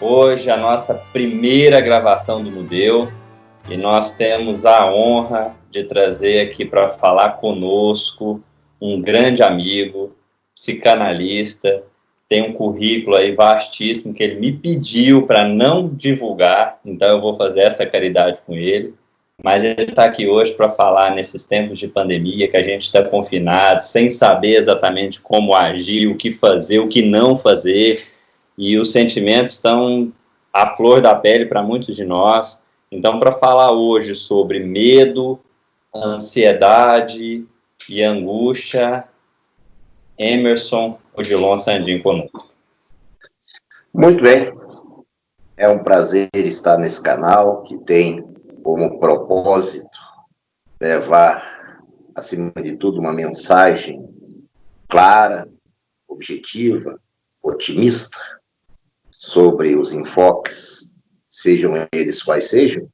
Hoje a nossa primeira gravação do Nudeu e nós temos a honra de trazer aqui para falar conosco um grande amigo, psicanalista, tem um currículo aí vastíssimo que ele me pediu para não divulgar, então eu vou fazer essa caridade com ele. Mas ele está aqui hoje para falar nesses tempos de pandemia, que a gente está confinado, sem saber exatamente como agir, o que fazer, o que não fazer, e os sentimentos estão à flor da pele para muitos de nós. Então, para falar hoje sobre medo, ansiedade e angústia, Emerson Odilon Sandin conosco. Muito bem, é um prazer estar nesse canal que tem como propósito levar, acima de tudo, uma mensagem clara, objetiva, otimista sobre os enfoques, sejam eles quais sejam.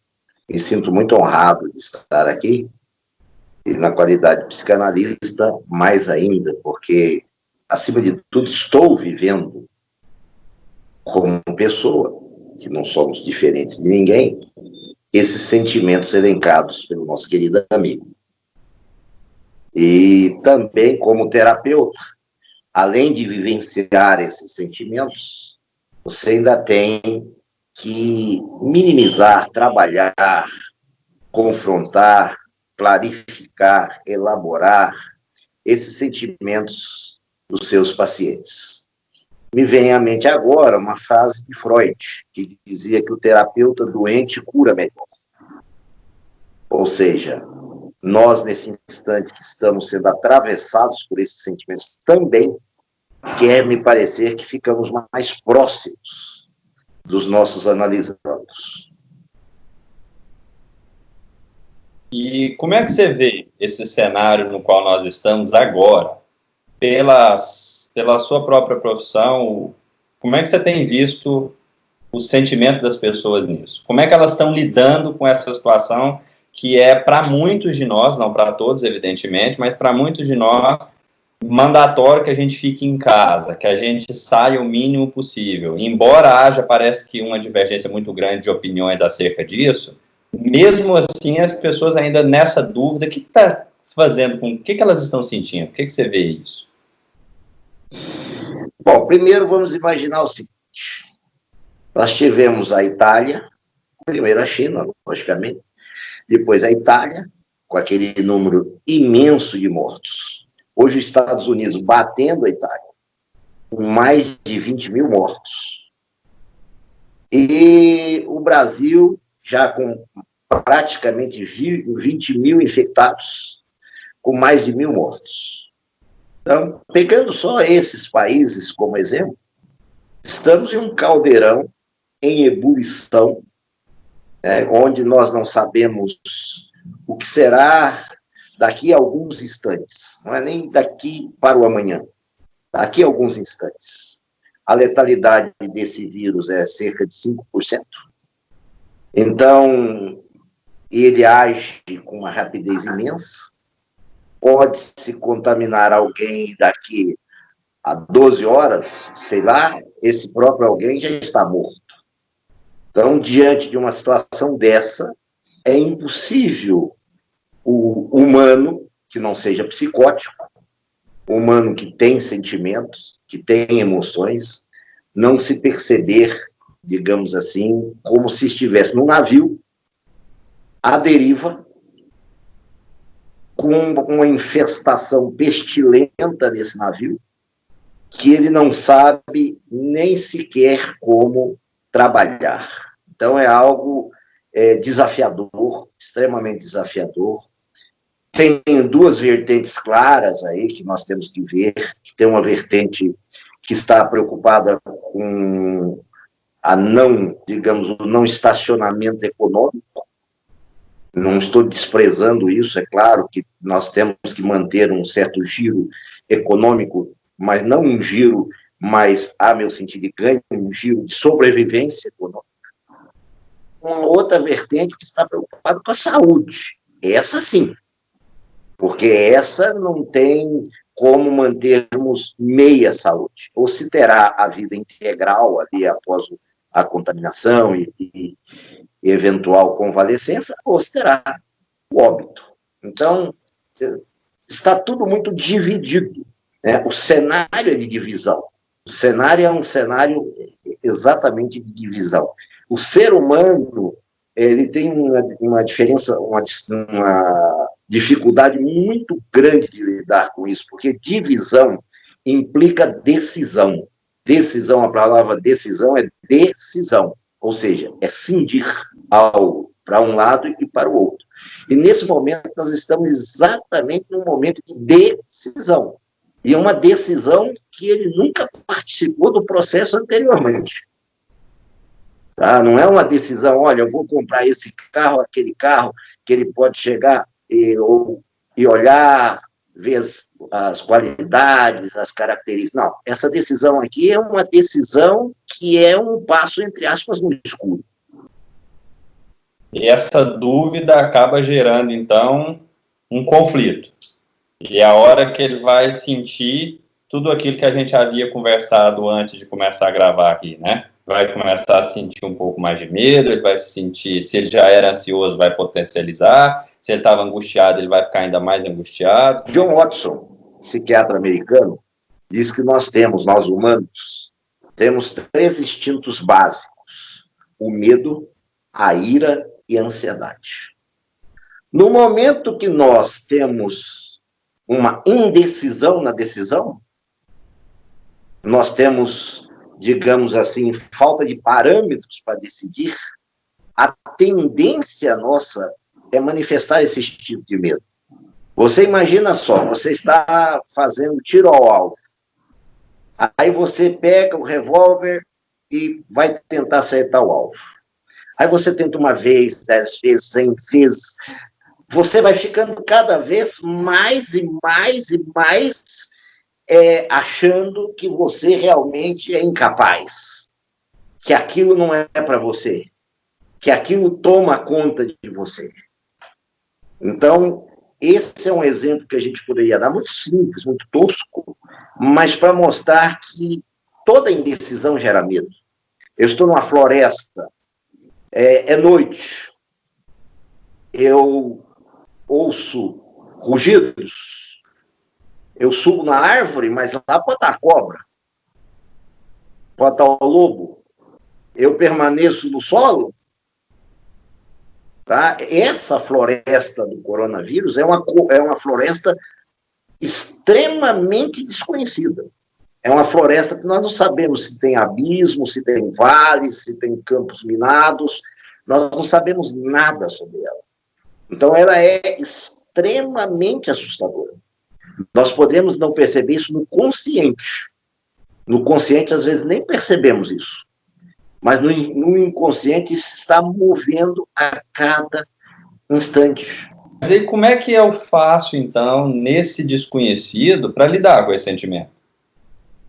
Me sinto muito honrado de estar aqui e na qualidade de psicanalista mais ainda, porque, acima de tudo, estou vivendo como pessoa, que não somos diferentes de ninguém, esses sentimentos elencados pelo nosso querido amigo. E também como terapeuta, além de vivenciar esses sentimentos, você ainda tem que minimizar, trabalhar, confrontar, clarificar, elaborar esses sentimentos dos seus pacientes. Me vem à mente agora uma frase de Freud, que dizia que o terapeuta doente cura melhor. Ou seja, nós, nesse instante que estamos sendo atravessados por esses sentimentos também, quer me parecer que ficamos mais próximos dos nossos analisandos. E como é que você vê esse cenário no qual nós estamos agora? Pela sua própria profissão, como é que você tem visto o sentimento das pessoas nisso? Como é que elas estão lidando com essa situação que é, para muitos de nós, não para todos, evidentemente, mas para muitos de nós, mandatório que a gente fique em casa, que a gente saia o mínimo possível. Embora haja, parece que uma divergência muito grande de opiniões acerca disso, mesmo assim as pessoas ainda nessa dúvida, o que está fazendo, com o que elas estão sentindo? O que você vê isso? Bom, primeiro vamos imaginar o seguinte: nós tivemos a Itália, primeiro a China, logicamente, depois a Itália, com aquele número imenso de mortos. Hoje os Estados Unidos batendo a Itália, com mais de 20 mil mortos. E o Brasil já com praticamente 20 mil infectados, com mais de 1.000 mortos. Então, pegando só esses países como exemplo, estamos em um caldeirão em ebulição, onde nós não sabemos o que será daqui a alguns instantes. Não é nem daqui para o amanhã, daqui a alguns instantes. A letalidade desse vírus é cerca de 5%. Então, ele age com uma rapidez imensa. Pode-se contaminar alguém daqui a 12 horas, sei lá, esse próprio alguém já está morto. Então, diante de uma situação dessa, é impossível o humano que não seja psicótico, o humano que tem sentimentos, que tem emoções, não se perceber, digamos assim, como se estivesse num navio à deriva, com uma infestação pestilenta nesse navio, que ele não sabe nem sequer como trabalhar. Então é algo desafiador, extremamente desafiador. Tem duas vertentes claras aí que nós temos que ver, que tem uma vertente que está preocupada com a o não estacionamento econômico. Não estou desprezando isso, é claro que nós temos que manter um certo giro econômico, mas não um giro mais, a meu sentido de ganho, um giro de sobrevivência econômica. Uma outra vertente que está preocupada com a saúde, essa sim, porque essa não tem como mantermos meia saúde, ou se terá a vida integral ali após a contaminação e eventual convalescença, ou se terá o óbito. Então, está tudo muito dividido, né? O cenário é de divisão. O cenário é um cenário exatamente de divisão. O ser humano, ele tem uma diferença, uma dificuldade muito grande de lidar com isso, porque divisão implica decisão. Decisão, a palavra decisão é decisão, ou seja, é cindir algo para um lado e para o outro. E nesse momento nós estamos exatamente num momento de decisão. E é uma decisão que ele nunca participou do processo anteriormente. Tá? Não é uma decisão, olha, eu vou comprar esse carro, aquele carro, que ele pode chegar e olhar, ver as qualidades, as características. Não, essa decisão aqui é uma decisão que é um passo, entre aspas, no escuro. E essa dúvida acaba gerando, então, um conflito. E é a hora que ele vai sentir tudo aquilo que a gente havia conversado antes de começar a gravar aqui, né? Vai começar a sentir um pouco mais de medo, ele vai sentir, se ele já era ansioso, vai potencializar, se ele estava angustiado, ele vai ficar ainda mais angustiado. John Watson, psiquiatra americano, diz que nós humanos, temos 3 instintos básicos: o medo, a ira e a ansiedade. No momento que nós temos uma indecisão na decisão, nós temos, digamos assim, falta de parâmetros para decidir, a tendência nossa é manifestar esse tipo de medo. Você imagina só, você está fazendo tiro ao alvo, aí você pega o revólver e vai tentar acertar o alvo. Aí você tenta uma vez, 10 vezes, 100 vezes, você vai ficando cada vez mais e mais e mais achando que você realmente é incapaz, que aquilo não é para você, que aquilo toma conta de você. Então, esse é um exemplo que a gente poderia dar, muito simples, muito tosco, mas para mostrar que toda indecisão gera medo. Eu estou numa floresta, é noite, eu ouço rugidos, eu subo na árvore, mas lá pode estar a cobra, pode estar o lobo, eu permaneço no solo. Tá? Essa floresta do coronavírus é uma floresta extremamente desconhecida. É uma floresta que nós não sabemos se tem abismo, se tem vales, se tem campos minados. Nós não sabemos nada sobre ela. Então, ela é extremamente assustadora. Nós podemos não perceber isso no consciente. No consciente, às vezes, nem percebemos isso. Mas no inconsciente isso está movendo a cada instante. Mas aí como é que eu faço, então, nesse desconhecido, para lidar com esse sentimento?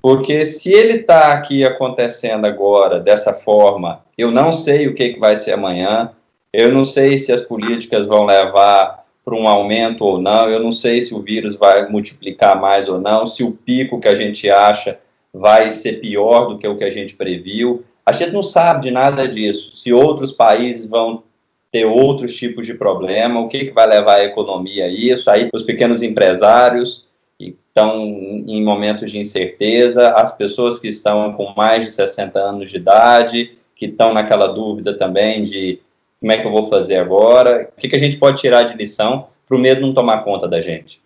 Porque se ele está aqui acontecendo agora, dessa forma, eu não sei o que vai ser amanhã, eu não sei se as políticas vão levar para um aumento ou não, eu não sei se o vírus vai multiplicar mais ou não, se o pico que a gente acha vai ser pior do que o que a gente previu. A gente não sabe de nada disso, se outros países vão ter outros tipos de problema, o que vai levar a economia a isso, aí os pequenos empresários que estão em momentos de incerteza, as pessoas que estão com mais de 60 anos de idade, que estão naquela dúvida também de como é que eu vou fazer agora, o que a gente pode tirar de lição para o medo não tomar conta da gente?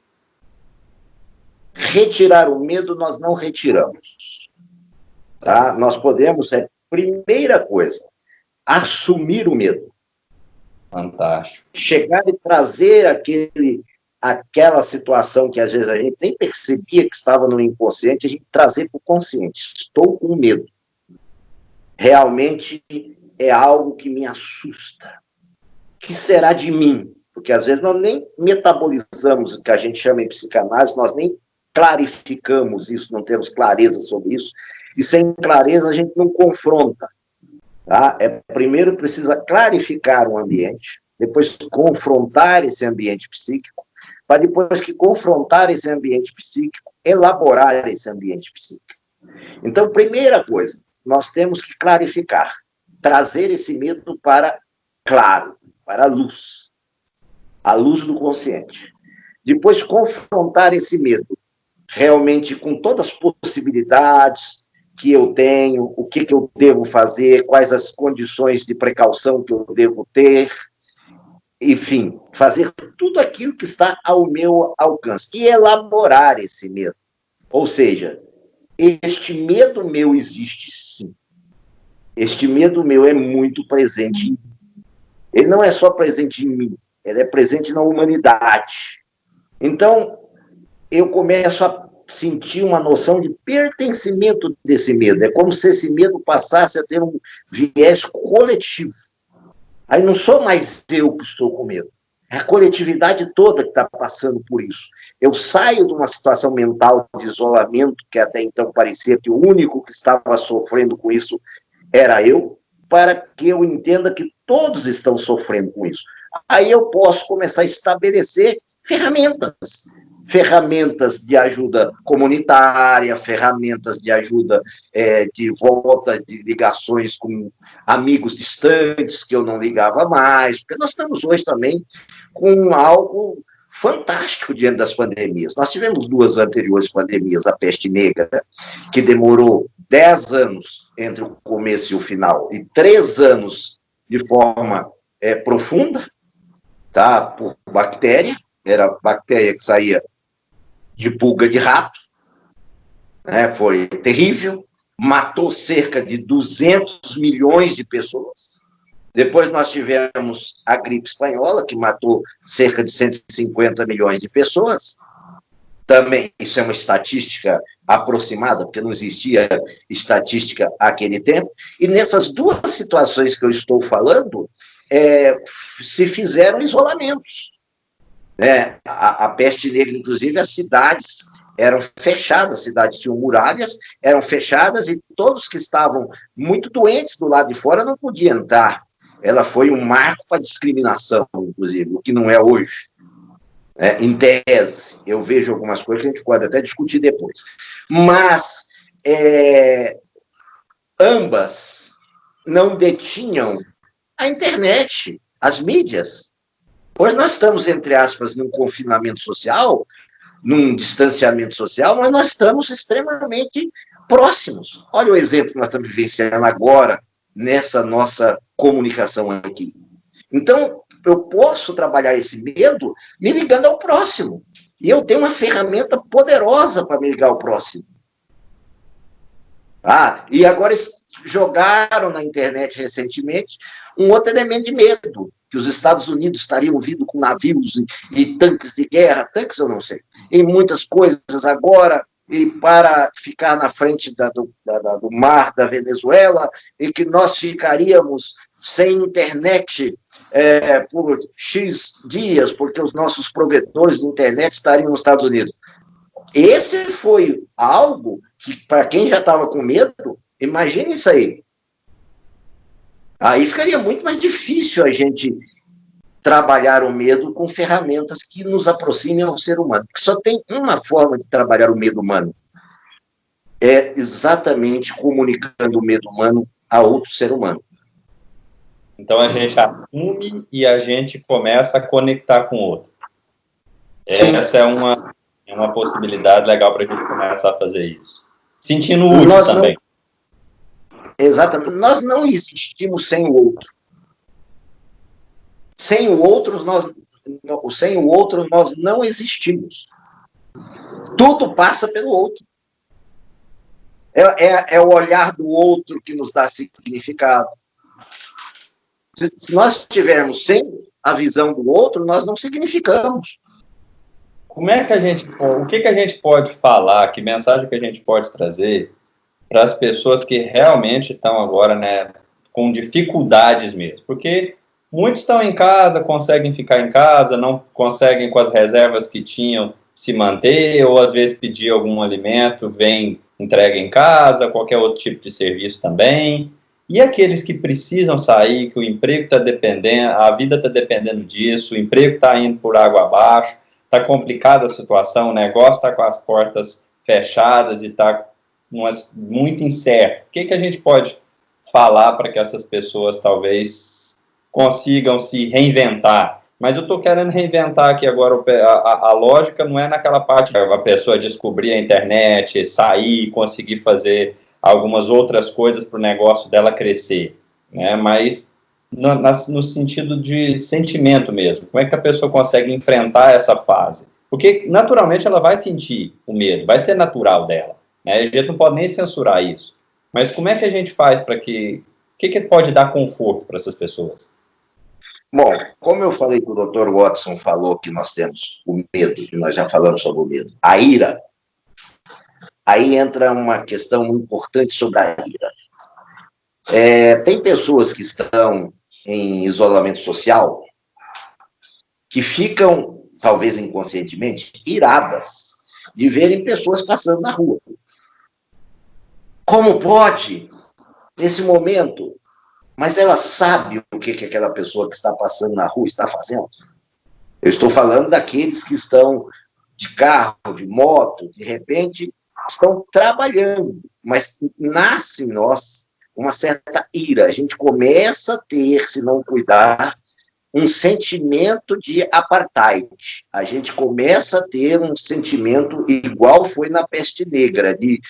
Retirar o medo nós não retiramos. Tá? Nós podemos, primeira coisa, assumir o medo. Fantástico. Chegar e trazer aquela situação que às vezes a gente nem percebia que estava no inconsciente, a gente trazer para o consciente. Estou com medo. Realmente é algo que me assusta. O que será de mim? Porque às vezes nós nem metabolizamos o que a gente chama em psicanálise, nós nem clarificamos isso, não temos clareza sobre isso. E sem clareza a gente não confronta. Tá? Primeiro precisa clarificar o ambiente, depois confrontar esse ambiente psíquico, para depois que confrontar esse ambiente psíquico, elaborar esse ambiente psíquico. Então, primeira coisa, nós temos que clarificar. trazer esse medo para claro, para a luz do consciente. Depois, confrontar esse medo realmente com todas as possibilidades que eu tenho, o que eu devo fazer, quais as condições de precaução que eu devo ter, enfim, fazer tudo aquilo que está ao meu alcance e elaborar esse medo. Ou seja, este medo meu existe sim. Este medo meu é muito presente em mim. Ele não é só presente em mim, ele é presente na humanidade. Então, eu começo a sentir uma noção de pertencimento desse medo. É como se esse medo passasse a ter um viés coletivo. Aí não sou mais eu que estou com medo. É a coletividade toda que está passando por isso. Eu saio de uma situação mental de isolamento, que até então parecia que o único que estava sofrendo com isso era eu, para que eu entenda que todos estão sofrendo com isso. Aí eu posso começar a estabelecer ferramentas de ajuda comunitária, ferramentas de ajuda de volta de ligações com amigos distantes que eu não ligava mais, porque nós estamos hoje também com algo fantástico diante das pandemias. Nós tivemos 2 anteriores pandemias, a peste negra, que demorou 10 anos entre o começo e o final, e 3 anos de forma profunda, tá? Por bactéria, era bactéria que saía de pulga de rato, né? Foi terrível, matou cerca de 200 milhões de pessoas. Depois nós tivemos a gripe espanhola, que matou cerca de 150 milhões de pessoas. Também, isso é uma estatística aproximada, porque não existia estatística naquele tempo. E nessas 2 situações que eu estou falando, se fizeram isolamentos. A peste negra, inclusive, as cidades eram fechadas, as cidades tinham muralhas, eram fechadas e todos que estavam muito doentes do lado de fora não podiam entrar. Ela foi um marco para a discriminação, inclusive, o que não é hoje. Em tese, eu vejo algumas coisas que a gente pode até discutir depois. Mas ambas não detinham a internet, as mídias. Hoje nós estamos, entre aspas, num confinamento social, num distanciamento social, mas nós estamos extremamente próximos. Olha o exemplo que nós estamos vivenciando agora nessa nossa comunicação aqui. Então, eu posso trabalhar esse medo me ligando ao próximo. E eu tenho uma ferramenta poderosa para me ligar ao próximo. E agora jogaram na internet recentemente um outro elemento de medo, que os Estados Unidos estariam vindo com navios e tanques de guerra, tanques eu não sei, em muitas coisas agora, e para ficar na frente do mar da Venezuela, e que nós ficaríamos sem internet por X dias, porque os nossos provedores de internet estariam nos Estados Unidos. Esse foi algo que, para quem já estava com medo, imagine isso aí. Aí ficaria muito mais difícil a gente trabalhar o medo com ferramentas que nos aproximem ao ser humano. Porque só tem uma forma de trabalhar o medo humano. É exatamente comunicando o medo humano a outro ser humano. Então a gente assume e a gente começa a conectar com o outro. Sim. Essa é uma possibilidade legal para a gente começar a fazer isso. Sentindo útil também. Exatamente. Nós não existimos sem o outro. Sem o outro, nós não existimos. Tudo passa pelo outro. É o olhar do outro que nos dá significado. Se nós estivermos sem a visão do outro, nós não significamos. O que a gente pode falar, que mensagem que a gente pode trazer para as pessoas que realmente estão agora, né, com dificuldades mesmo? Porque muitos estão em casa, conseguem ficar em casa, não conseguem com as reservas que tinham se manter, ou às vezes pedir algum alimento, vem, entrega em casa, qualquer outro tipo de serviço também. E aqueles que precisam sair, que o emprego está dependendo, a vida está dependendo disso, o emprego está indo por água abaixo, está complicada a situação, o negócio está com as portas fechadas e está muito incerto. O que a gente pode falar para que essas pessoas talvez consigam se reinventar? Mas eu estou querendo reinventar aqui agora, a lógica não é naquela parte da pessoa descobrir a internet, sair, conseguir fazer algumas outras coisas para o negócio dela crescer, né? Mas no sentido de sentimento mesmo. Como é que a pessoa consegue enfrentar essa fase? Porque, naturalmente, ela vai sentir o medo, vai ser natural dela, né? A gente não pode nem censurar isso. Mas como é que a gente faz para que... O que pode dar conforto para essas pessoas? Bom, como eu falei que o Dr. Watson falou que nós temos o medo, que nós já falamos sobre o medo, a ira, aí entra uma questão importante sobre a ira. Tem pessoas que estão em isolamento social que ficam, talvez inconscientemente, iradas de verem pessoas passando na rua. Como pode, nesse momento? Mas ela sabe o que aquela pessoa que está passando na rua está fazendo? Eu estou falando daqueles que estão de carro, de moto, de repente estão trabalhando, mas nasce em nós uma certa ira. A gente começa a ter, se não cuidar, um sentimento de apartheid. A gente começa a ter um sentimento igual foi na peste negra, de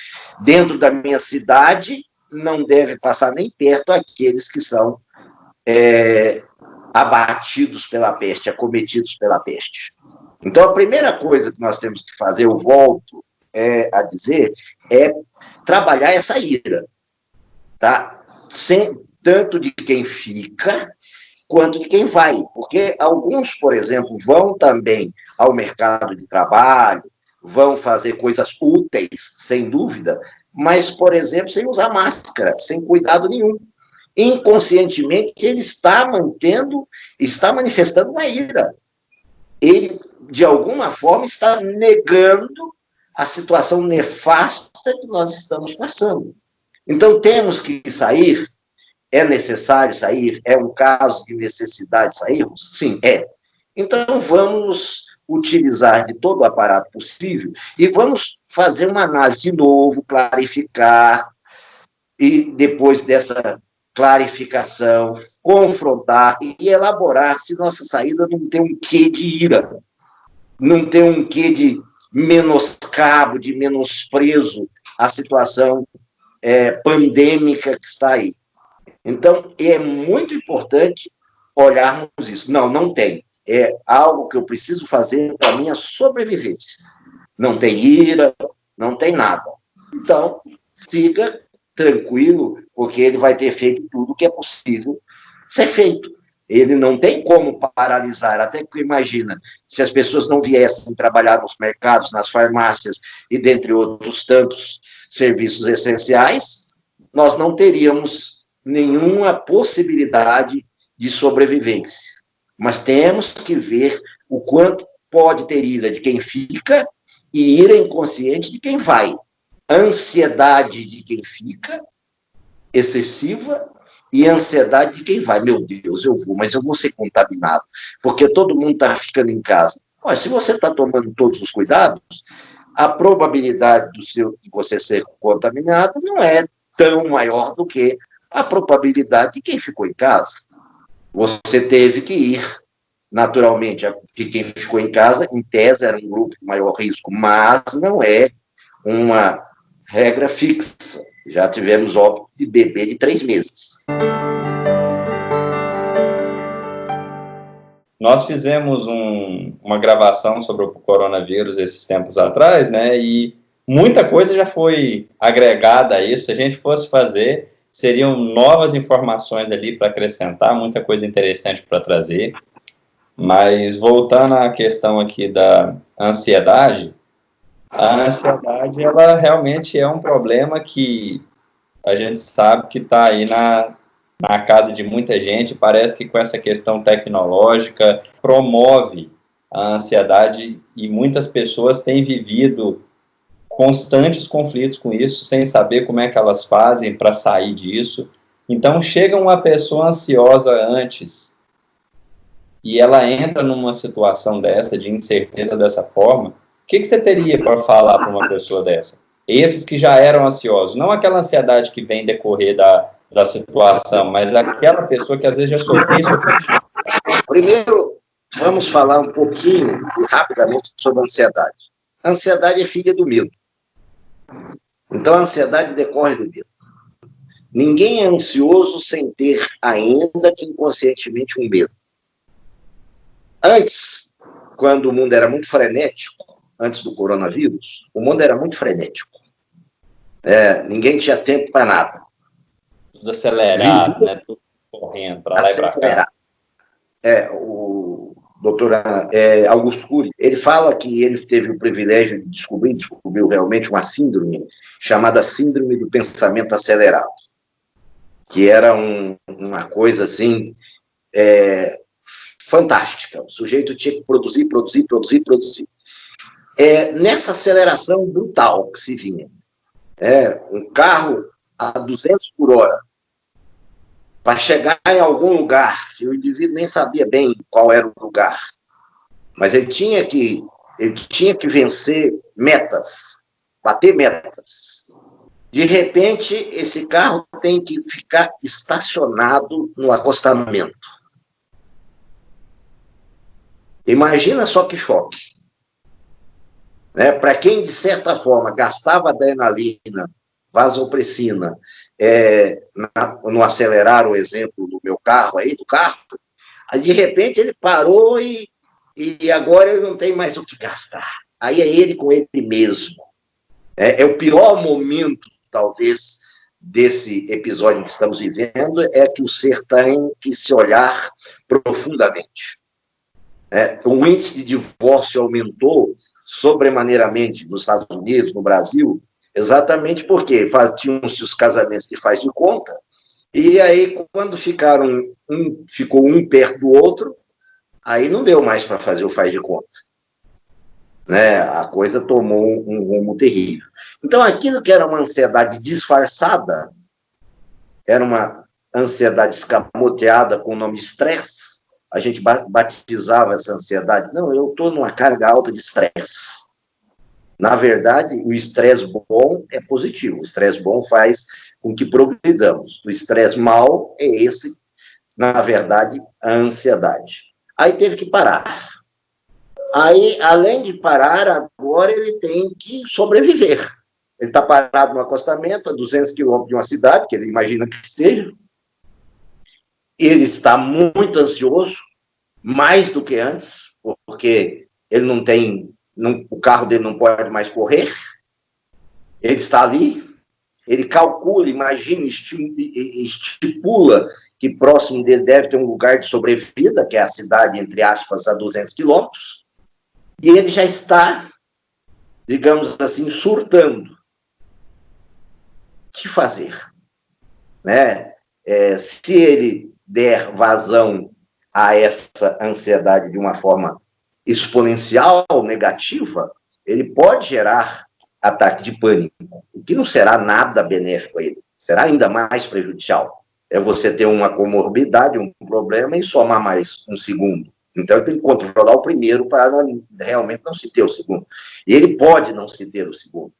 dentro da minha cidade não deve passar nem perto aqueles que são abatidos pela peste, acometidos pela peste. Então, a primeira coisa que nós temos que fazer, eu volto a dizer, é trabalhar essa ira, tá? Tanto de quem fica, quanto de quem vai. Porque alguns, por exemplo, vão também ao mercado de trabalho, vão fazer coisas úteis, sem dúvida, mas, por exemplo, sem usar máscara, sem cuidado nenhum. Inconscientemente, ele está manifestando uma ira. Ele, de alguma forma, está negando a situação nefasta que nós estamos passando. Então, temos que sair. É necessário sair? É um caso de necessidade sairmos? Sim, é. Então, vamos utilizar de todo o aparato possível e vamos fazer uma análise de novo, clarificar, e depois dessa clarificação, confrontar e elaborar se nossa saída não tem um quê de ira, não tem um quê de menoscabo, de menosprezo à situação pandêmica que está aí. Então, é muito importante olharmos isso. Não tem. É algo que eu preciso fazer para a minha sobrevivência. Não tem ira, não tem nada. Então, siga tranquilo, porque ele vai ter feito tudo o que é possível ser feito. Ele não tem como paralisar, até que imagina, se as pessoas não viessem trabalhar nos mercados, nas farmácias e dentre outros tantos serviços essenciais, nós não teríamos nenhuma possibilidade de sobrevivência. Mas temos que ver o quanto pode ter ira de quem fica e ira inconsciente de quem vai. Ansiedade de quem fica, excessiva, e ansiedade de quem vai. Meu Deus, eu vou, mas eu vou ser contaminado, porque todo mundo está ficando em casa. Mas se você está tomando todos os cuidados, a probabilidade de você ser contaminado não é tão maior do que a probabilidade de quem ficou em casa. Você teve que ir, naturalmente, que quem ficou em casa, em tese, era um grupo de maior risco, mas não é uma regra fixa. Já tivemos óbito de bebê de 3 meses. Nós fizemos uma gravação sobre o coronavírus esses tempos atrás, né? E muita coisa já foi agregada a isso. Se a gente fosse fazer, seriam novas informações ali para acrescentar, muita coisa interessante para trazer. Mas voltando à questão aqui da ansiedade, a ansiedade, ela realmente é um problema que a gente sabe que está aí na casa de muita gente. Parece que com essa questão tecnológica promove a ansiedade e muitas pessoas têm vivido constantes conflitos com isso, sem saber como é que elas fazem para sair disso. Então, chega uma pessoa ansiosa antes e ela entra numa situação dessa, de incerteza dessa forma, o que você teria para falar para uma pessoa dessa? Esses que já eram ansiosos, não aquela ansiedade que vem decorrer da situação, mas aquela pessoa que às vezes já sofreu isso. Primeiro, vamos falar um pouquinho, rapidamente, sobre a ansiedade. A ansiedade é filha do medo. Então, a ansiedade decorre do medo. Ninguém é ansioso sem ter, ainda que inconscientemente, um medo. Antes, quando o mundo era muito frenético, antes do coronavírus, o mundo era muito frenético. Ninguém tinha tempo para nada. Tudo acelerado, né? Tudo correndo para lá e para cá. O doutor Augusto Cury, ele fala que ele teve o privilégio de descobriu realmente uma síndrome chamada síndrome do pensamento acelerado, que era uma coisa assim fantástica. O sujeito tinha que produzir. Nessa aceleração brutal que se vinha, um carro a 200 por hora, para chegar em algum lugar, que o indivíduo nem sabia bem qual era o lugar, mas ele tinha que vencer metas, bater metas. De repente, esse carro tem que ficar estacionado no acostamento. Imagina só que choque. Para quem, de certa forma, gastava adrenalina, vasopressina, no acelerar, o exemplo do meu carro, do carro, de repente ele parou e agora ele não tem mais o que gastar. Aí é ele com ele mesmo. É o pior momento, talvez, desse episódio que estamos vivendo, é que o ser tem que se olhar profundamente. O índice de divórcio aumentou sobremaneiramente nos Estados Unidos, no Brasil, exatamente porque tinham-se os casamentos de faz de conta, e aí quando ficou um perto do outro, aí não deu mais para fazer o faz de conta. A coisa tomou um rumo terrível. Então, aquilo que era uma ansiedade disfarçada, era uma ansiedade escamoteada com o nome estresse, a gente batizava essa ansiedade. Não, eu estou numa carga alta de estresse. Na verdade, o estresse bom é positivo. O estresse bom faz com que progridamos. O estresse mau é esse, na verdade, a ansiedade. Aí teve que parar. Aí, além de parar, agora ele tem que sobreviver. Ele está parado no acostamento, a 200 quilômetros de uma cidade, que ele imagina que esteja. Ele está muito ansioso, mais do que antes, porque ele o carro dele não pode mais correr. Ele está ali, ele calcula, imagina, estipula que próximo dele deve ter um lugar de sobrevida, que é a cidade, entre aspas, a 200 quilômetros, e ele já está, digamos assim, surtando. O que fazer? Se ele der vazão a essa ansiedade de uma forma exponencial, negativa, ele pode gerar ataque de pânico, o que não será nada benéfico a ele, será ainda mais prejudicial. É você ter uma comorbidade, um problema, e somar mais um segundo. Então, ele tem que controlar o primeiro para realmente não se ter o segundo. E ele pode não se ter o segundo.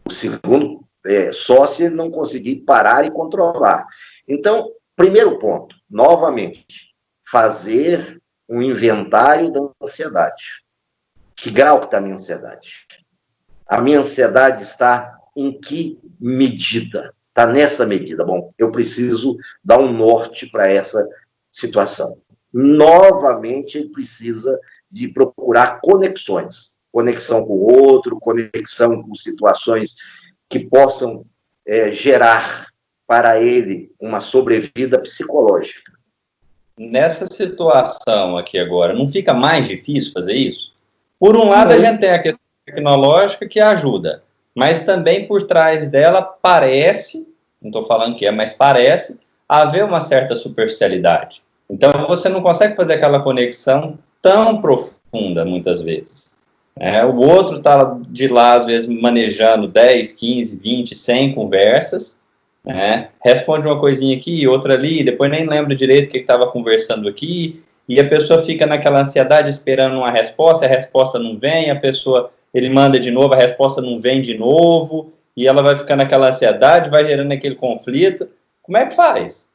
O segundo só se ele não conseguir parar e controlar. Então, primeiro ponto, novamente, fazer um inventário da ansiedade. Que grau que está a minha ansiedade? A minha ansiedade está em que medida? Está nessa medida. Bom, eu preciso dar um norte para essa situação. Novamente, ele precisa de procurar conexões. Conexão com o outro, conexão com situações que possam gerar para ele uma sobrevida psicológica. Nessa situação aqui agora, não fica mais difícil fazer isso? Por um lado, a gente tem a questão tecnológica que ajuda, mas também por trás dela parece, não estou falando que é, mas parece haver uma certa superficialidade. Então, você não consegue fazer aquela conexão tão profunda, muitas vezes. O outro está de lá, às vezes, manejando 10, 15, 20, 100 conversas, responde uma coisinha aqui, outra ali, depois nem lembra direito o que estava conversando aqui, e a pessoa fica naquela ansiedade esperando uma resposta, a resposta não vem, ele manda de novo, a resposta não vem de novo, e ela vai ficando naquela ansiedade, vai gerando aquele conflito, Como é que faz?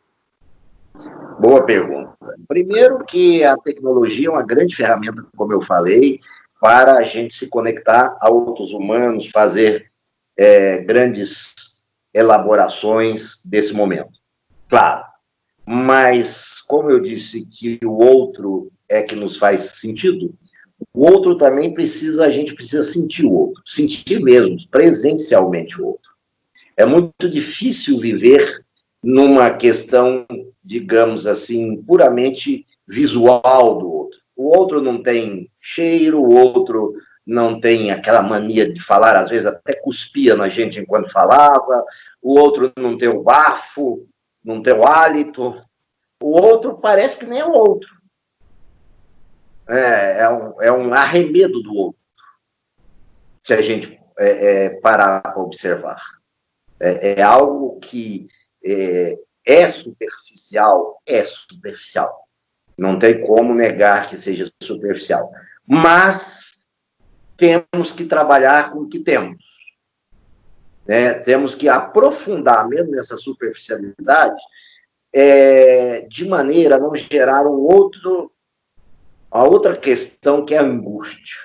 Boa pergunta. Primeiro que a tecnologia é uma grande ferramenta, como eu falei, para a gente se conectar a outros humanos, fazer grandes elaborações desse momento. Claro, mas como eu disse que o outro é que nos faz sentido, o outro também a gente precisa sentir o outro, sentir mesmo, presencialmente o outro. É muito difícil viver numa questão, digamos assim, puramente visual do outro. O outro não tem cheiro, o outro não tem aquela mania de falar, às vezes até cuspia na gente enquanto falava, o outro não tem o bafo, não tem o hálito, o outro parece que nem é o outro. É um arremedo do outro, se a gente parar para observar. É algo que é superficial, não tem como negar que seja superficial. Mas temos que trabalhar com o que temos. Né? Temos que aprofundar mesmo nessa superficialidade de maneira a não gerar a outra questão que é a angústia.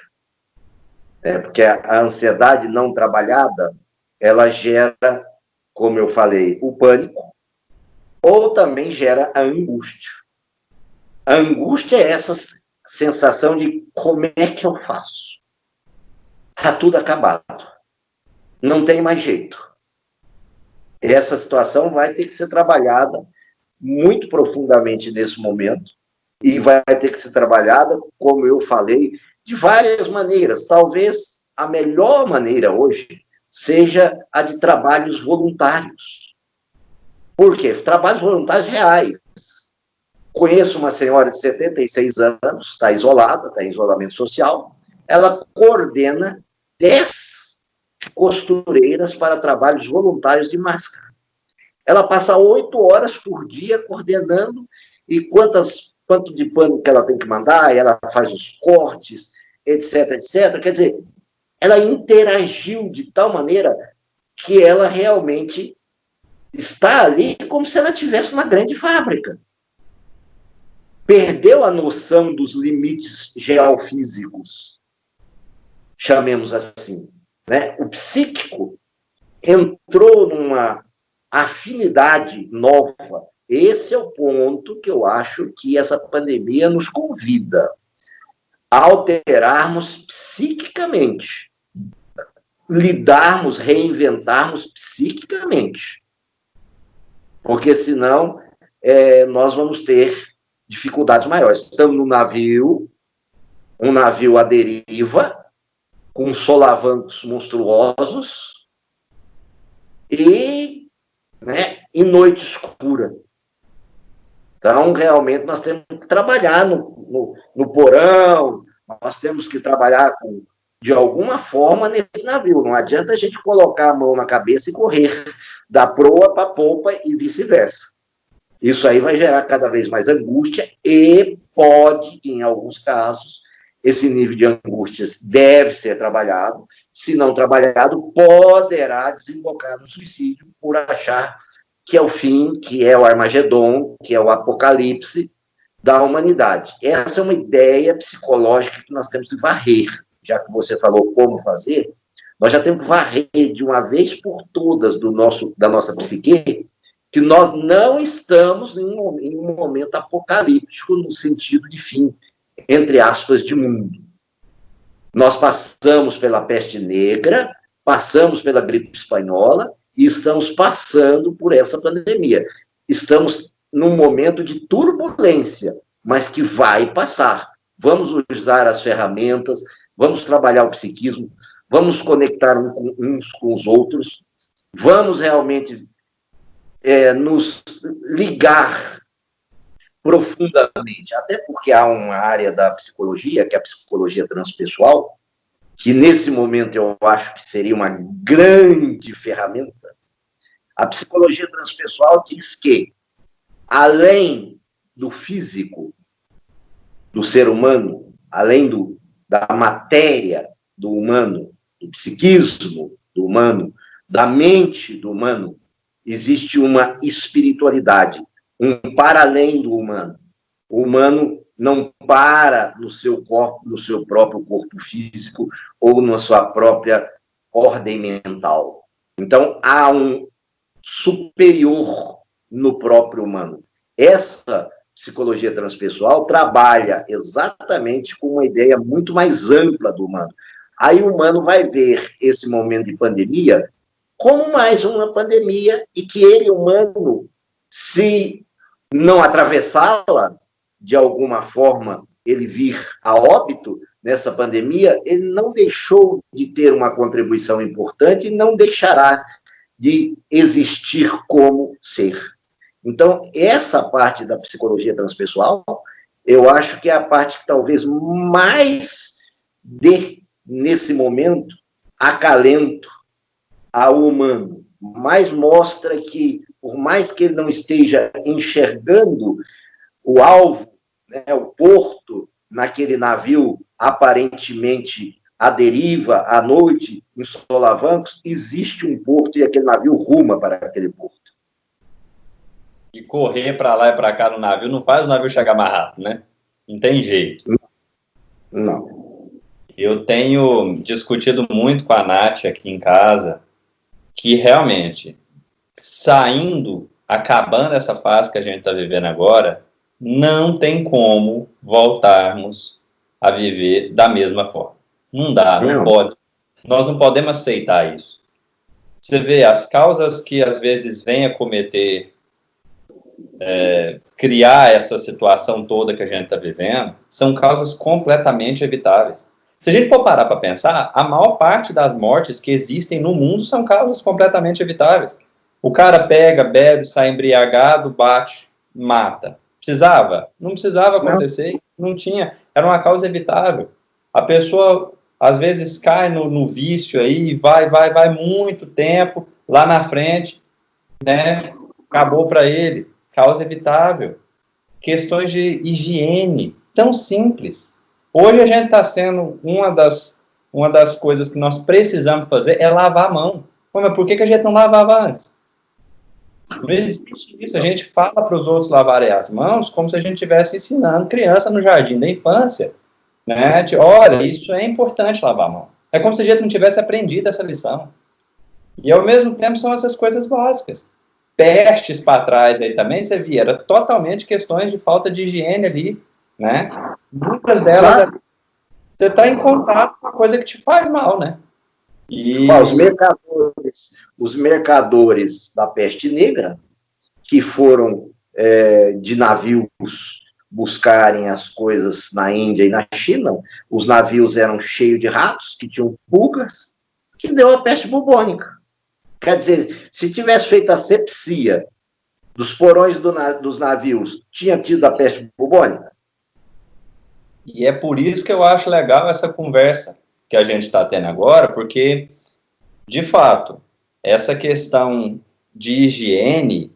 Porque a ansiedade não trabalhada, ela gera, como eu falei, o pânico, ou também gera a angústia. A angústia é essa sensação de como é que eu faço? Está tudo acabado. Não tem mais jeito. Essa situação vai ter que ser trabalhada muito profundamente nesse momento e vai ter que ser trabalhada, como eu falei, de várias maneiras. Talvez a melhor maneira hoje seja a de trabalhos voluntários. Por quê? Trabalhos voluntários reais. Conheço uma senhora de 76 anos, está isolada, está em isolamento social. Ela coordena 10 costureiras para trabalhos voluntários de máscara. Ela passa 8 horas por dia coordenando e quanto de pano que ela tem que mandar, ela faz os cortes, etc, etc. Quer dizer, ela interagiu de tal maneira que ela realmente está ali como se ela tivesse uma grande fábrica. Perdeu a noção dos limites geofísicos, chamemos assim. Né? O psíquico entrou numa afinidade nova. Esse é o ponto que eu acho que essa pandemia nos convida a alterarmos psiquicamente, lidarmos, reinventarmos psiquicamente. Porque senão nós vamos ter dificuldades maiores. Estamos no navio, um navio à deriva, com solavancos monstruosos e em noite escura. Então, realmente, nós temos que trabalhar no porão, nós temos que trabalhar de alguma forma nesse navio. Não adianta a gente colocar a mão na cabeça e correr da proa para a popa e vice-versa. Isso aí vai gerar cada vez mais angústia e pode, em alguns casos, esse nível de angústias deve ser trabalhado. Se não trabalhado, poderá desembocar no suicídio por achar que é o fim, que é o Armagedon, que é o apocalipse da humanidade. Essa é uma ideia psicológica que nós temos que varrer. Já que você falou como fazer, nós já temos que varrer de uma vez por todas da nossa psique que nós não estamos em um momento apocalíptico no sentido de fim, entre aspas, de mundo. Nós passamos pela peste negra, passamos pela gripe espanhola e estamos passando por essa pandemia. Estamos num momento de turbulência, mas que vai passar. Vamos usar as ferramentas, vamos trabalhar o psiquismo, vamos conectar uns com os outros, vamos realmente nos ligar profundamente, até porque há uma área da psicologia, que é a psicologia transpessoal, que nesse momento eu acho que seria uma grande ferramenta. A psicologia transpessoal diz que, além do físico do ser humano, além da matéria do humano, do psiquismo do humano, da mente do humano, existe uma espiritualidade, um para além do humano. O humano não para no seu corpo, no seu próprio corpo físico ou na sua própria ordem mental. Então, há um superior no próprio humano. Essa psicologia transpessoal trabalha exatamente com uma ideia muito mais ampla do humano. Aí o humano vai ver esse momento de pandemia como mais uma pandemia e que ele, humano, se não atravessá-la, de alguma forma, ele vir a óbito nessa pandemia, ele não deixou de ter uma contribuição importante e não deixará de existir como ser. Então, essa parte da psicologia transpessoal, eu acho que é a parte que talvez mais dê, nesse momento, acalento ao humano, mais mostra que, por mais que ele não esteja enxergando o alvo, né, o porto, naquele navio aparentemente à deriva, à noite, em solavancos, existe um porto e aquele navio ruma para aquele porto. E correr para lá e para cá no navio não faz o navio chegar mais rápido, né? Não tem jeito. Não. Eu tenho discutido muito com a Nath aqui em casa que realmente, acabando essa fase que a gente está vivendo agora, não tem como voltarmos a viver da mesma forma. Não dá, não pode. Nós não podemos aceitar isso. Você vê, as causas que às vezes vêm a cometer, criar essa situação toda que a gente está vivendo, são causas completamente evitáveis. Se a gente for parar para pensar, a maior parte das mortes que existem no mundo são causas completamente evitáveis. O cara pega, bebe, sai embriagado, bate, mata. Precisava? Não precisava acontecer, não tinha. Era uma causa evitável. A pessoa, às vezes, cai no vício aí, vai muito tempo, lá na frente, né? Acabou para ele. Causa evitável. Questões de higiene, tão simples. Hoje a gente está sendo, uma das coisas que nós precisamos fazer é lavar a mão. Mas por que a gente não lavava antes? Não existe isso. A gente fala para os outros lavarem as mãos como se a gente estivesse ensinando criança no jardim da infância. Né? Olha, isso é importante lavar a mão. É como se a gente não tivesse aprendido essa lição. E ao mesmo tempo são essas coisas básicas. Pestes para trás aí também, você via, era totalmente questões de falta de higiene ali, né? Muitas delas, você está em contato com uma coisa que te faz mal, né? E... Os mercadores da peste negra, que foram de navios buscarem as coisas na Índia e na China, os navios eram cheios de ratos, que tinham pulgas, que deu a peste bubônica. Quer dizer, se tivesse feito a sepsia dos porões dos navios, tinha tido a peste bubônica? E é por isso que eu acho legal essa conversa que a gente está tendo agora, porque, de fato, essa questão de higiene,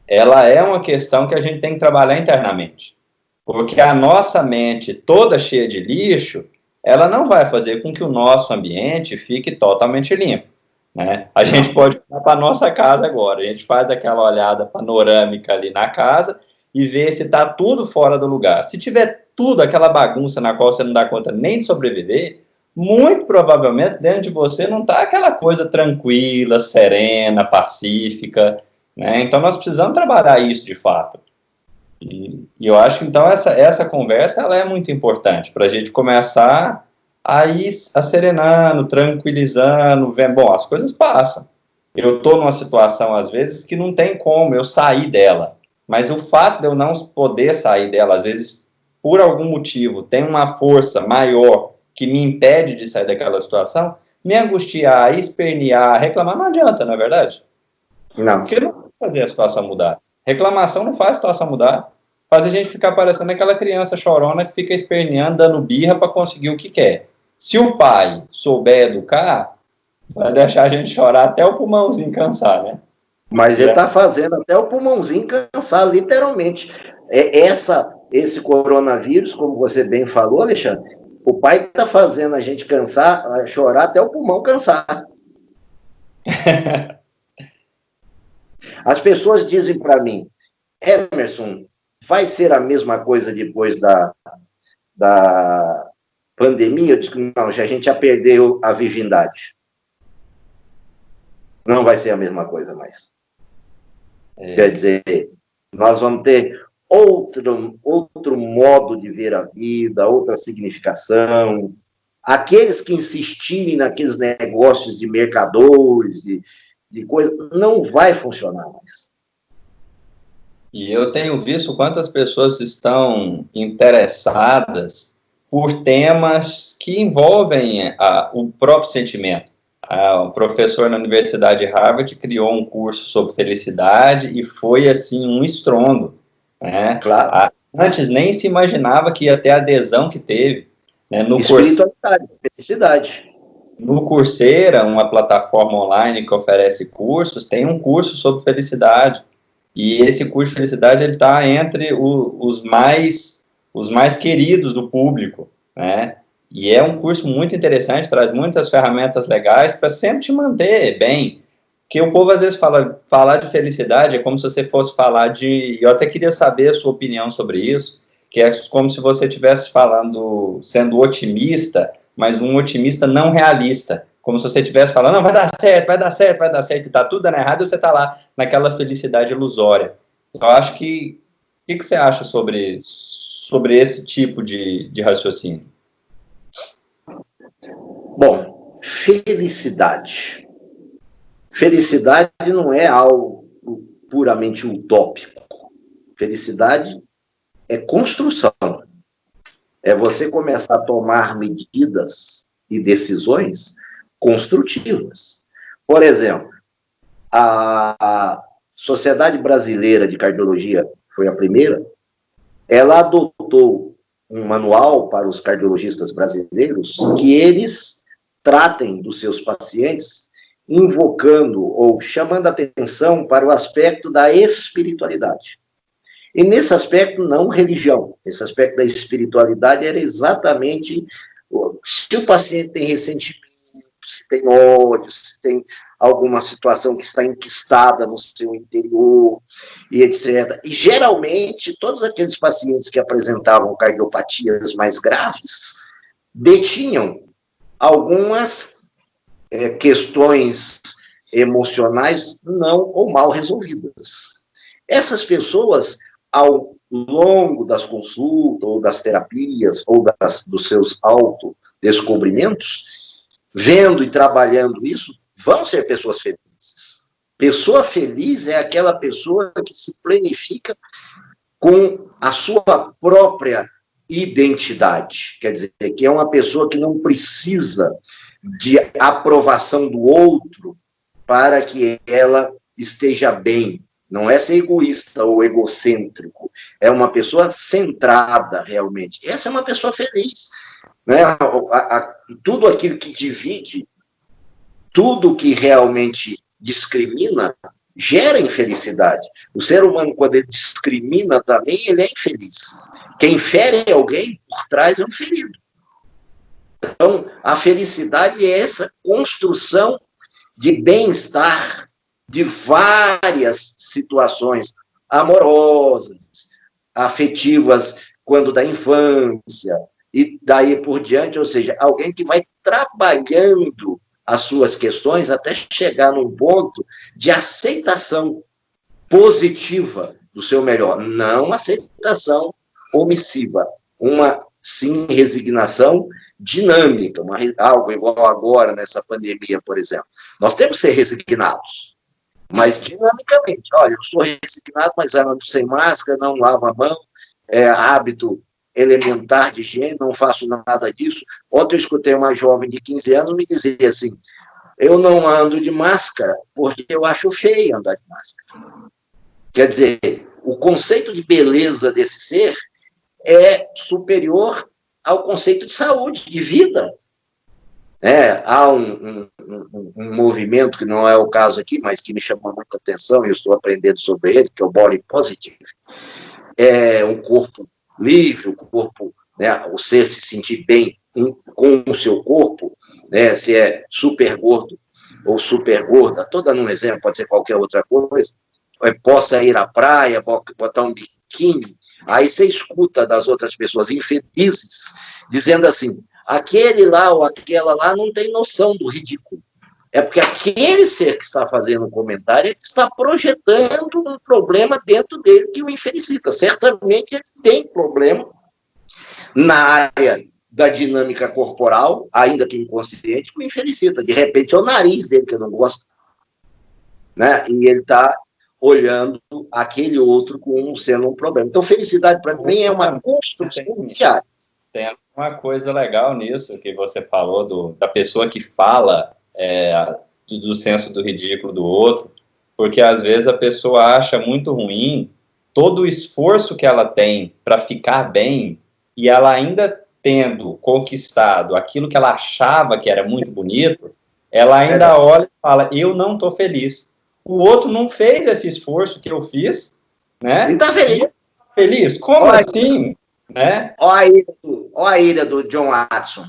ela é uma questão que a gente tem que trabalhar internamente. Porque a nossa mente toda cheia de lixo, ela não vai fazer com que o nosso ambiente fique totalmente limpo. Né? A gente pode olhar para a nossa casa agora, a gente faz aquela olhada panorâmica ali na casa e vê se está tudo fora do lugar. Se tiver tudo aquela bagunça na qual você não dá conta nem de sobreviver, muito provavelmente dentro de você não está aquela coisa tranquila, serena, pacífica. Né? Então nós precisamos trabalhar isso de fato. E eu acho que então essa conversa ela é muito importante para a gente começar a ir serenando, tranquilizando, vendo, bom, as coisas passam. Eu estou numa situação, às vezes, que não tem como eu sair dela, mas o fato de eu não poder sair dela, às vezes, por algum motivo, tem uma força maior que me impede de sair daquela situação, me angustiar, espernear, reclamar, não adianta, não é verdade? Não. Porque não vai fazer a situação mudar. Reclamação não faz a situação mudar. Faz a gente ficar parecendo aquela criança chorona que fica esperneando, dando birra para conseguir o que quer. Se o pai souber educar, vai deixar a gente chorar até o pulmãozinho cansar, né? Mas ele está fazendo até o pulmãozinho cansar, literalmente. Esse coronavírus, como você bem falou, Alexandre, o pai está fazendo a gente cansar, chorar até o pulmão cansar. As pessoas dizem para mim, Emerson, vai ser a mesma coisa depois da pandemia? Eu digo, não, a gente já perdeu a virgindade. Não vai ser a mesma coisa mais. Quer dizer, nós vamos ter outro modo de ver a vida, outra significação. Aqueles que insistirem naqueles negócios de mercadores, de coisa, não vai funcionar mais. E eu tenho visto quantas pessoas estão interessadas por temas que envolvem o próprio sentimento. O professor na Universidade de Harvard criou um curso sobre felicidade e foi, assim, um estrondo, né? Claro. Antes nem se imaginava que ia ter a adesão que teve, né? Espiritualidade, felicidade. No Coursera, uma plataforma online que oferece cursos, tem um curso sobre felicidade. E esse curso de felicidade ele está entre os mais queridos do público, né? E é um curso muito interessante, traz muitas ferramentas legais para sempre te manter bem. Porque o povo às vezes falar de felicidade é como se você fosse falar de... Eu até queria saber a sua opinião sobre isso, que é como se você estivesse sendo otimista, mas um otimista não realista. Como se você estivesse falando, não, vai dar certo, vai dar certo, vai dar certo, e tá tudo dando errado, e você tá lá naquela felicidade ilusória. Eu acho que... O que você acha sobre esse tipo de raciocínio? Bom, felicidade. Felicidade não é algo puramente utópico. Felicidade é construção. É você começar a tomar medidas e decisões construtivas. Por exemplo, a Sociedade Brasileira de Cardiologia foi a primeira, ela adotou um manual para os cardiologistas brasileiros que eles tratem dos seus pacientes invocando ou chamando atenção para o aspecto da espiritualidade. E nesse aspecto, não religião. Esse aspecto da espiritualidade era exatamente se o paciente tem ressentimento, se tem ódio, se tem alguma situação que está enquistada no seu interior, e etc. E, geralmente, todos aqueles pacientes que apresentavam cardiopatias mais graves detinham algumas questões emocionais não ou mal resolvidas. Essas pessoas, ao longo das consultas, ou das terapias, ou dos seus autodescobrimentos, vendo e trabalhando isso, vão ser pessoas felizes. Pessoa feliz é aquela pessoa que se planifica com a sua própria identidade. Quer dizer, que é uma pessoa que não precisa de aprovação do outro para que ela esteja bem. Não é ser egoísta ou egocêntrico. É uma pessoa centrada, realmente. Essa é uma pessoa feliz. Né? Tudo aquilo que divide, tudo que realmente discrimina, gera infelicidade. O ser humano, quando ele discrimina também, ele é infeliz. Quem fere alguém, por trás é um ferido. Então, a felicidade é essa construção de bem-estar de várias situações amorosas, afetivas, quando da infância, e daí por diante, ou seja, alguém que vai trabalhando as suas questões até chegar num ponto de aceitação positiva do seu melhor, não aceitação omissiva, uma, sim, resignação dinâmica, algo igual agora nessa pandemia, por exemplo. Nós temos que ser resignados, mas dinamicamente. Olha, eu sou resignado, mas ando sem máscara, não lavo a mão, hábito elementar de higiene, não faço nada disso. Ontem eu escutei uma jovem de 15 anos me dizer assim, eu não ando de máscara porque eu acho feio andar de máscara. Quer dizer, o conceito de beleza desse ser é superior ao conceito de saúde, de vida. Há um movimento, que não é o caso aqui, mas que me chamou muita atenção, e eu estou aprendendo sobre ele, que é o Body Positive. É um corpo livre, o corpo, né, o ser se sentir bem com o seu corpo, né, se é super gordo ou super gorda, estou dando um exemplo, pode ser qualquer outra coisa, possa ir à praia, botar um biquíni. Aí você escuta das outras pessoas infelizes dizendo assim: aquele lá ou aquela lá não tem noção do ridículo. É porque aquele ser que está fazendo um comentário é que está projetando um problema dentro dele que o infelicita. Certamente ele tem problema na área da dinâmica corporal, ainda que inconsciente, que o infelicita. De repente é o nariz dele que não gosta. Né? E ele está olhando aquele outro como sendo um problema. Então, felicidade, para mim, é uma construção diária. Tem uma coisa legal nisso que você falou, da pessoa que fala do senso do ridículo do outro, porque às vezes a pessoa acha muito ruim todo o esforço que ela tem para ficar bem, e ela ainda tendo conquistado aquilo que ela achava que era muito bonito, ela ainda olha e fala: eu não estou feliz. O outro não fez esse esforço que eu fiz, né? Ele está feliz. Feliz? Como assim? Né? Olha a ilha do John Watson.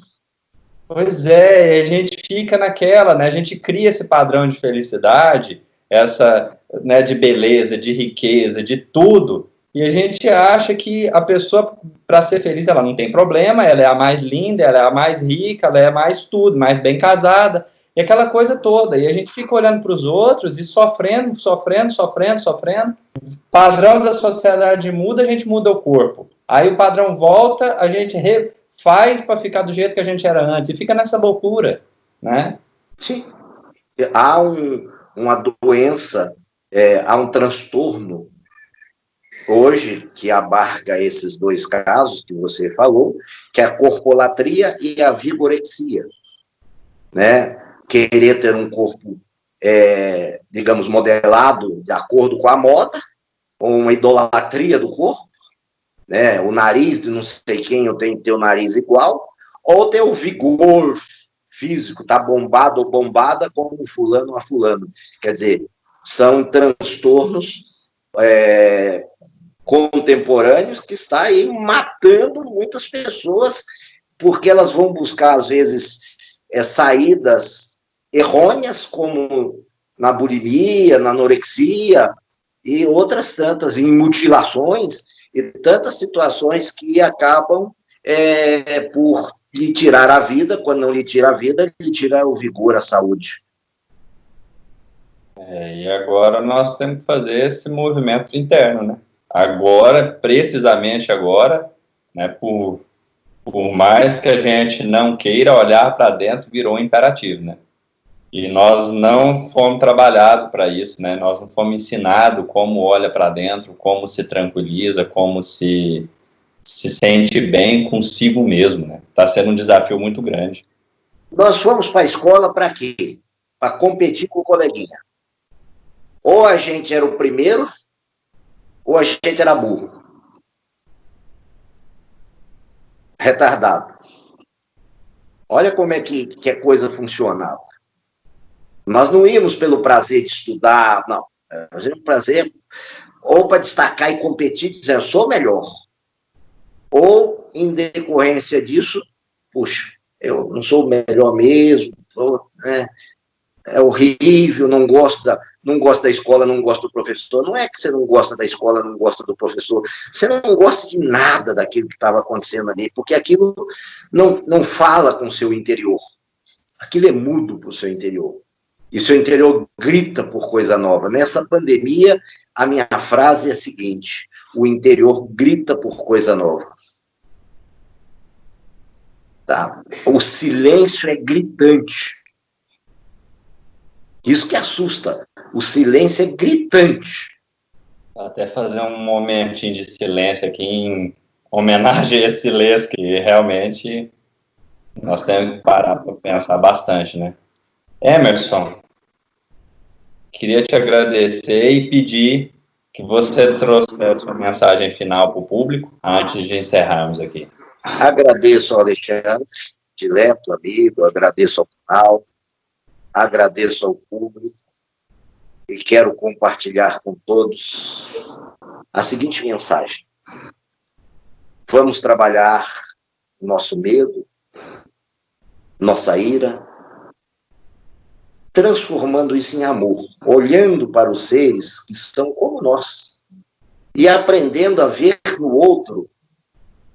Pois é, a gente fica naquela, né? A gente cria esse padrão de felicidade, essa, né, de beleza, de riqueza, de tudo, e a gente acha que a pessoa, para ser feliz, ela não tem problema, ela é a mais linda, ela é a mais rica, ela é a mais tudo, mais bem casada, e aquela coisa toda, e a gente fica olhando para os outros e sofrendo. O padrão da sociedade muda, a gente muda o corpo. Aí o padrão volta, a gente faz para ficar do jeito que a gente era antes, e fica nessa loucura, né? Sim. Há uma doença, há um transtorno hoje que abarca esses dois casos que você falou, que é a corpolatria e a vigorexia, né? Querer ter um corpo, digamos, modelado de acordo com a moda, ou uma idolatria do corpo, né? O nariz de não sei quem, eu tenho que ter o nariz igual, ou ter o vigor físico, tá bombado ou bombada como fulano a fulano. Quer dizer, são transtornos contemporâneos que está aí matando muitas pessoas, porque elas vão buscar, às vezes, saídas errôneas, como na bulimia, na anorexia, e outras tantas, em mutilações, e tantas situações que acabam por lhe tirar a vida. Quando não lhe tira a vida, lhe tira o vigor, a saúde. E agora nós temos que fazer esse movimento interno, né? Agora, precisamente agora, né, por mais que a gente não queira olhar para dentro, virou um imperativo, né? E nós não fomos trabalhados para isso, né? Nós não fomos ensinados como olha para dentro, como se tranquiliza, como se sente bem consigo mesmo, né? Está sendo um desafio muito grande. Nós fomos para a escola para quê? Para competir com o coleguinha. Ou a gente era o primeiro, ou a gente era burro. Retardado. Olha como é que a coisa funcionava. Nós não íamos pelo prazer de estudar, não. Nós íamos prazer ou para destacar e competir, dizer, eu sou melhor. Ou, em decorrência disso, puxa, eu não sou o melhor mesmo, é horrível, não gosto da escola, não gosto do professor. Não é que você não gosta da escola, não gosta do professor, você não gosta de nada daquilo que estava acontecendo ali, porque aquilo não fala com o seu interior. Aquilo é mudo para o seu interior. E seu interior grita por coisa nova. Nessa pandemia, a minha frase é a seguinte: o interior grita por coisa nova. Tá? O silêncio é gritante. Isso que assusta. O silêncio é gritante. Vou até fazer um momentinho de silêncio aqui em homenagem a esse silêncio, que realmente nós temos que parar para pensar bastante, né? Emerson, queria te agradecer e pedir que você trouxesse a sua mensagem final para o público antes de encerrarmos aqui. Agradeço ao Alexandre, dileto amigo, agradeço ao canal, agradeço ao público e quero compartilhar com todos a seguinte mensagem: vamos trabalhar nosso medo, nossa ira, transformando isso em amor, olhando para os seres que são como como nós. E aprendendo a ver no outro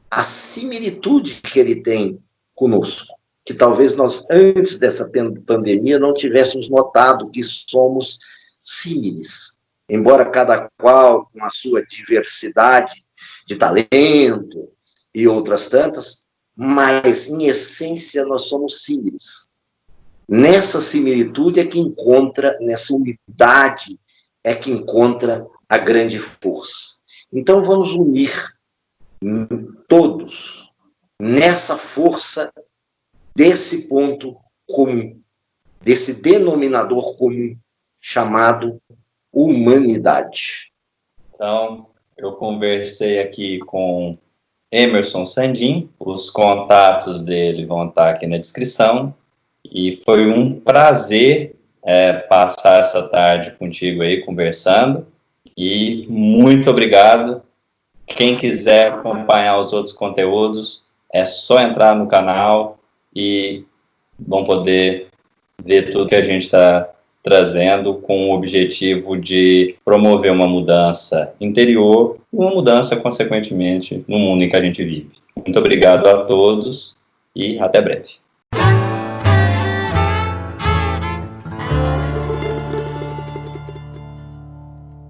a similitude que ele tem conosco. Que talvez nós, antes dessa pandemia, não tivéssemos notado que somos símiles. Embora cada qual com a sua diversidade de talento e outras tantas, mas, em essência, nós somos símiles. Nessa similitude é que encontra, nessa unidade, é que encontra a grande força. Então, vamos unir todos nessa força desse ponto comum, desse denominador comum, chamado humanidade. Então, eu conversei aqui com Emerson Sandin, os contatos dele vão estar aqui na descrição, e foi um prazer passar essa tarde contigo aí, conversando, e muito obrigado. Quem quiser acompanhar os outros conteúdos, é só entrar no canal e vão poder ver tudo que a gente está trazendo com o objetivo de promover uma mudança interior e uma mudança, consequentemente, no mundo em que a gente vive. Muito obrigado a todos e até breve.